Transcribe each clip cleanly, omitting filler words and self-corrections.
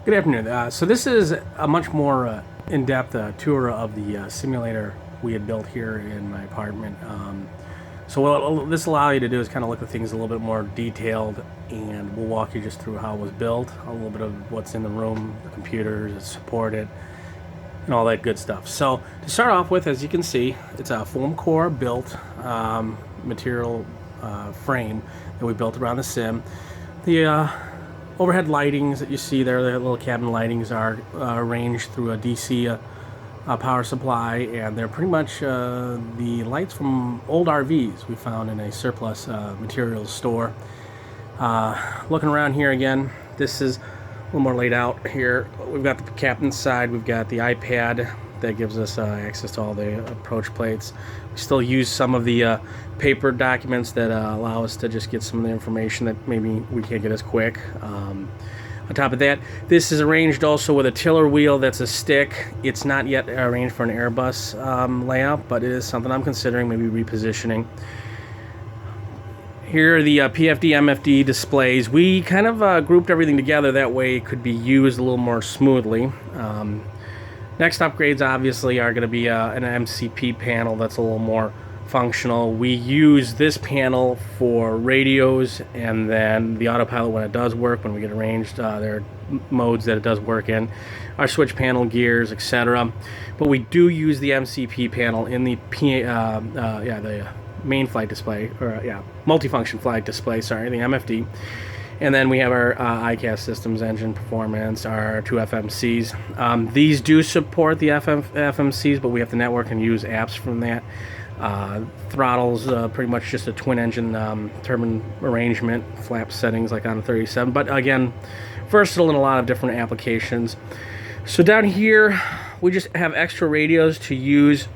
Good afternoon. So this is a much more in-depth tour of the simulator we had built here in my apartment. So what this allows you to do is kind of look at things a little bit more detailed, and we'll walk you just through how it was built, a little bit of what's in the room, the computers that support it, and all that good stuff. So to start off with, as you can see, it's a foam core built material frame that we built around the sim. The overhead lightings that you see there, the little cabin lightings, are arranged through a DC power supply, and they're pretty much the lights from old RVs we found in a surplus materials store. Looking around here again, this is a little more laid out here. We've got the captain's side, we've got the iPad that gives us access to all the approach plates. We still use some of the paper documents that allow us to just get some of the information that maybe we can't get as quick. On top of that, this is arranged also with a tiller wheel that's a stick. It's not yet arranged for an Airbus layout, but it is something I'm considering maybe repositioning. Here are the PFD, MFD displays. We kind of grouped everything together, that way it could be used a little more smoothly. Next upgrades obviously are going to be an MCP panel that's a little more functional. We use this panel for radios, and then the autopilot when it does work, when we get arranged, there are modes that it does work in, our switch panel, gears, etc. But we do use the MCP panel in the the main flight display, or multifunction flight display, sorry, the MFD. And then we have our ICAS systems, engine performance, our two FMCs. These do support the FMCs, but we have to network and use apps from that. Throttles pretty much just a twin engine turbine arrangement, flap settings like on the 37, but again, versatile in a lot of different applications. So down here, we just have extra radios to use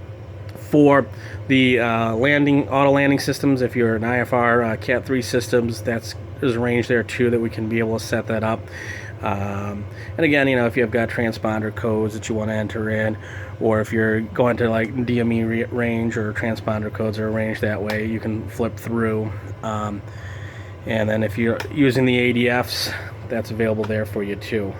for the auto landing systems. If you're an IFR Cat 3 systems, that's is arranged there too, that we can be able to set that up. And again, you know, if you've got transponder codes that you want to enter in, or if you're going to like DME range or transponder codes are arranged that way, you can flip through. And then if you're using the ADFs, that's available there for you too.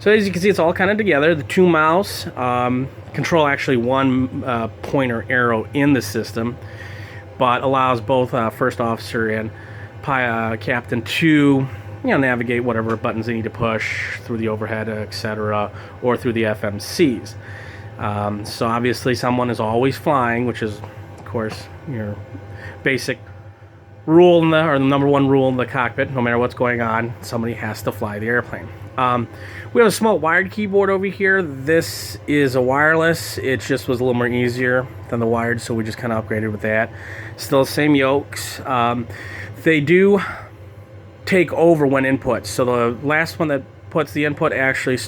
So as you can see, it's all kind of together. The two mouse control actually one pointer arrow in the system, but allows both first officer and captain to navigate whatever buttons they need to push through the overhead, etc., or through the FMCs. So obviously someone is always flying, which is of course your basic rule or the number one rule in the cockpit. No matter what's going on, somebody has to fly the airplane. We have a small wired keyboard over here. This is a wireless. It just was a little more easier than the wired, so we just kind of upgraded with that. Still the same yokes. They do take over when input, so the last one that puts the input actually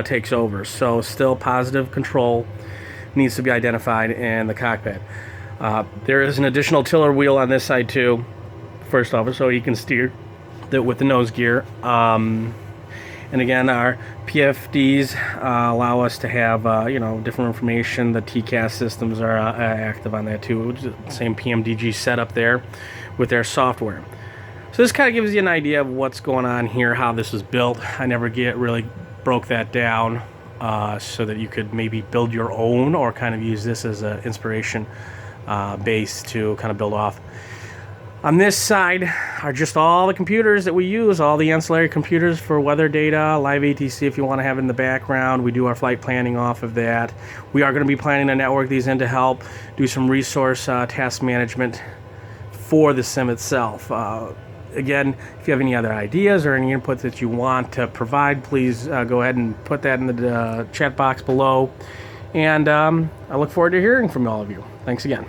takes over. So still positive control needs to be identified in the cockpit. There is an additional tiller wheel on this side too, first off, so you can steer with the nose gear. And again, our PFDs allow us to have different information. The TCAS systems are active on that too. Same PMDG setup there with their software. So this kind of gives you an idea of what's going on here, how this was built. I never really broke that down so that you could maybe build your own, or kind of use this as an inspiration base to kind of build off. On this side are just all the computers that we use, all the ancillary computers for weather data, live ATC if you want to have it in the background. We do our flight planning off of that. We are going to be planning to network these in to help do some resource task management for the sim itself. Again, if you have any other ideas or any input that you want to provide, please go ahead and put that in the chat box below. And I look forward to hearing from all of you. Thanks again.